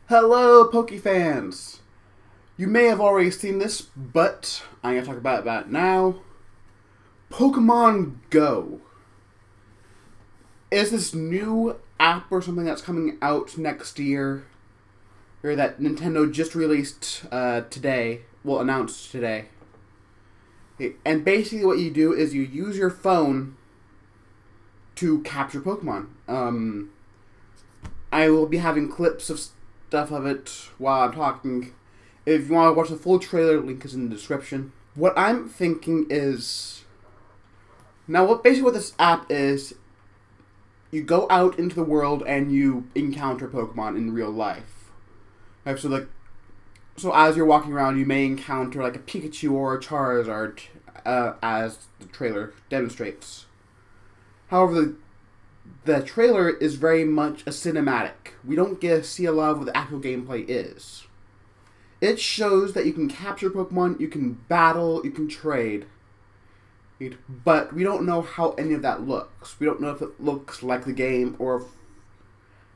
Hello, Poke fans! You may have already seen this, but I'm going to talk about it now. Pokemon Go is this new app or something that's coming out next year, or that Nintendo just released today, well, announced today. And basically what you do is you use your phone to capture Pokemon. I will be having clips of stuff of it while I'm talking. If you want to watch the full trailer, link is in the description. What I'm thinking is, now what this app is, you go out into the world and you encounter Pokemon in real life. Like, so as you're walking around, you may encounter like a Pikachu or a Charizard, as the trailer demonstrates. However, the trailer is very much a cinematic. We don't get to see a lot of what the actual gameplay is. It shows that you can capture Pokemon, you can battle, you can trade. But we don't know how any of that looks. We don't know if it looks like the game or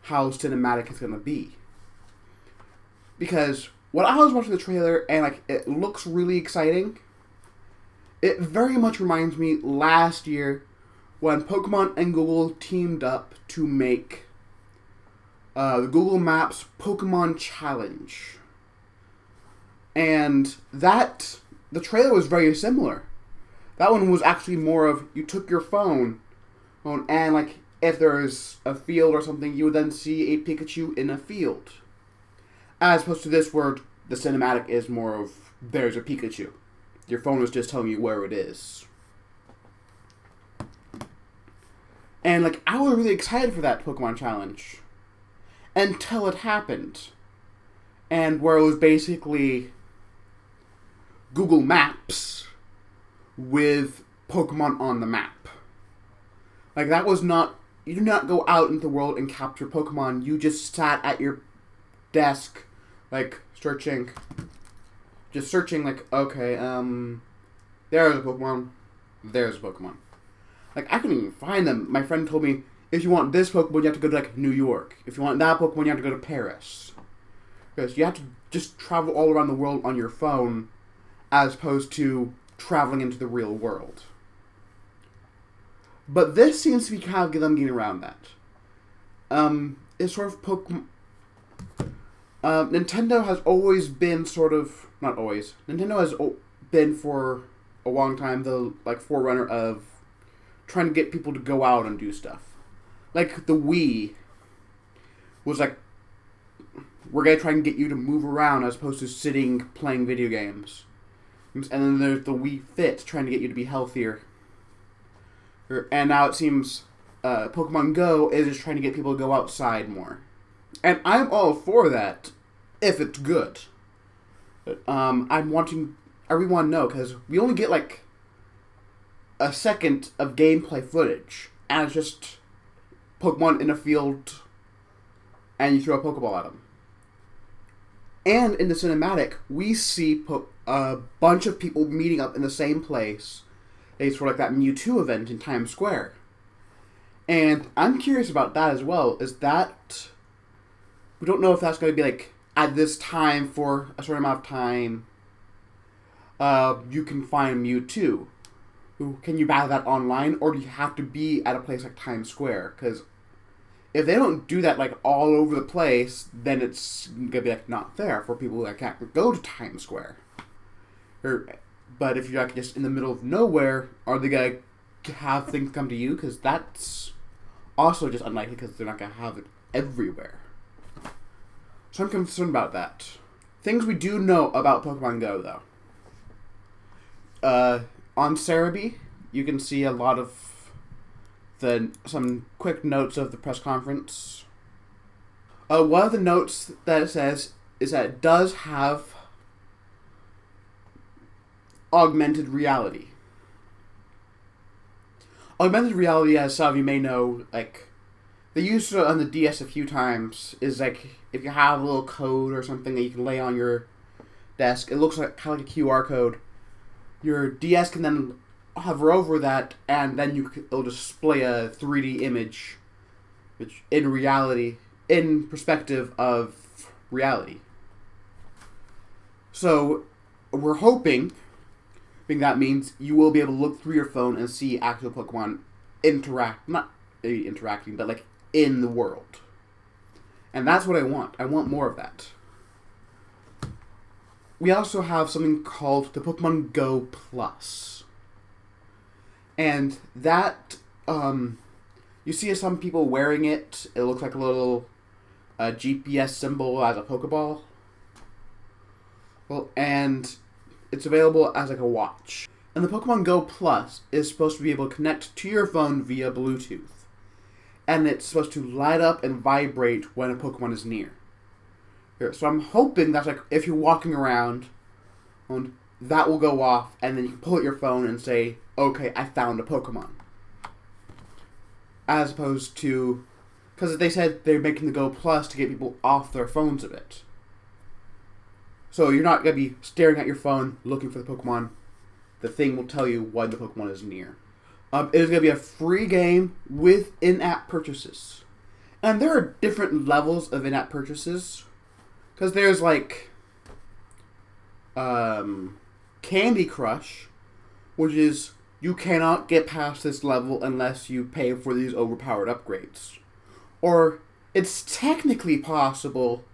how cinematic it's going to be. Because when I was watching the trailer and it looks really exciting, it very much reminds me last year when Pokemon and Google teamed up to make the Google Maps Pokemon Challenge. And the trailer was very similar. That one was actually more of, you took your phone, and if there's a field or something, you would then see a Pikachu in a field. As opposed to this where the cinematic is more of, there's a Pikachu. Your phone is just telling you where it is. And I was really excited for that Pokemon Challenge. Until it happened. And where it was basically Google Maps with Pokemon on the map. That was not, you do not go out into the world and capture Pokemon. You just sat at your desk, searching. Just searching, okay, there's a Pokemon. There's a Pokemon. I couldn't even find them. My friend told me, if you want this Pokemon, you have to go to, New York. If you want that Pokemon, you have to go to Paris. Because you have to just travel all around the world on your phone, as opposed to traveling into the real world. But this seems to be kind of them getting around that. It's sort of Pokemon. Nintendo has always been not always. Nintendo has been for a long time the forerunner of trying to get people to go out and do stuff. The Wii was we're going to try and get you to move around as opposed to sitting playing video games. And then there's the Wii Fit, trying to get you to be healthier. And now it seems Pokemon Go is just trying to get people to go outside more. And I'm all for that, if it's good. I'm wanting everyone to know, because we only get a second of gameplay footage, and it's just Pokemon in a field, and you throw a Pokeball at them. And in the cinematic, we see a bunch of people meeting up in the same place. It's for that Mewtwo event in Times Square. And I'm curious about that as well. We don't know if that's going to be at this time for a certain amount of time. You can find Mewtwo. Can you battle that online, or do you have to be at a place like Times Square? Because if they don't do that all over the place, then it's gonna be not fair for people that can't go to Times Square. But if you're just in the middle of nowhere, are they gonna have things come to you? Because that's also just unlikely, because they're not gonna have it everywhere. So I'm concerned about that. Things we do know about Pokemon Go, though. On Cerebi, you can see a lot of some quick notes of the press conference. One of the notes that it says is that it does have Augmented Reality. Augmented Reality, as some of you may know, they used it on the DS a few times, is if you have a little code or something that you can lay on your desk, it looks kind of like a QR code. Your DS can then hover over that, and then it'll display a 3D image, which in reality, in perspective of Reality. So, we're hoping that means you will be able to look through your phone and see actual Pokemon not interacting, but like in the world. And that's what I want. I want more of that. We also have something called the Pokemon Go Plus. And that, you see some people wearing it. It looks like a little GPS symbol as a Pokeball. Well, and it's available as like a watch. And the Pokemon Go Plus is supposed to be able to connect to your phone via Bluetooth. And it's supposed to light up and vibrate when a Pokemon is near. So I'm hoping that like if you're walking around, that will go off, and then you can pull out your phone and say, okay, I found a Pokemon. As opposed to, because they said they're making the Go Plus to get people off their phones a bit. So you're not going to be staring at your phone looking for the Pokemon. The thing will tell you when the Pokemon is near. It is going to be a free game with in-app purchases. And there are different levels of in-app purchases. Because there's like Candy Crush, which is you cannot get past this level unless you pay for these overpowered upgrades. Or it's technically possible,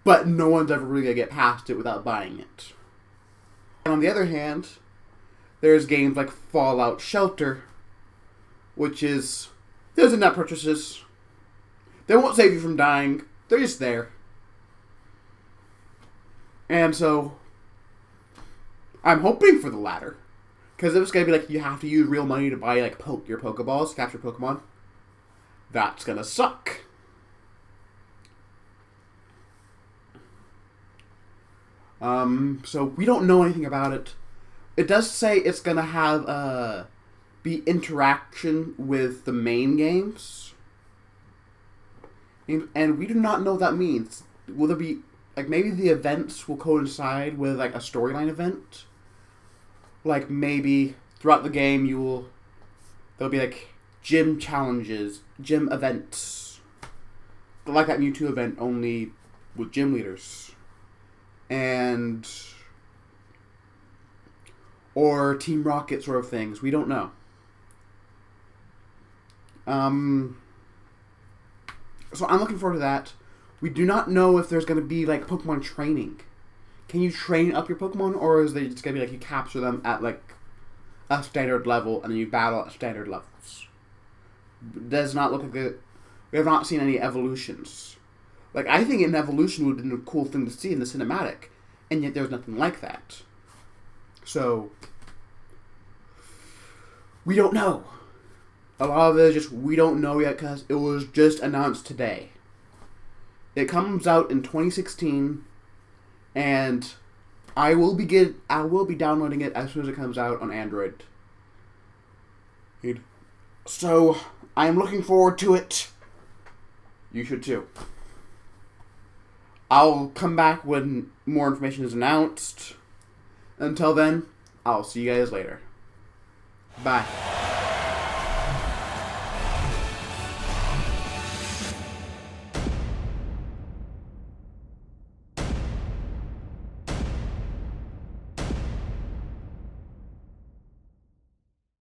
but no one's ever really going to get past it without buying it. And on the other hand, there's games like Fallout Shelter, which is, there's in-app purchases. They won't save you from dying. They're just there. And so, I'm hoping for the latter. Because if it's going to be like, you have to use real money to buy like your Pokeballs, capture Pokemon, that's going to suck. So we don't know anything about it. It does say it's going to have, be interaction with the main games. And we do not know what that means. Will there be, like, maybe the events will coincide with, like, a storyline event? Like, maybe throughout the game there'll be, like, gym challenges, gym events. Like that Mewtwo event, only with gym leaders. Or Team Rocket sort of things. We don't know. So I'm looking forward to that. We do not know if there's going to be like Pokemon training. Can you train up your Pokemon, or is it just going to be like you capture them at like a standard level and then you battle at standard levels? It does not look like it. We have not seen any evolutions. Like, I think an evolution would have been a cool thing to see in the cinematic, and yet there's nothing like that. So, we don't know. A lot of it is just, we don't know yet because it was just announced today. It comes out in 2016, and I will be downloading it as soon as it comes out on Android. So, I'm looking forward to it. You should too. I'll come back when more information is announced. Until then, I'll see you guys later. Bye.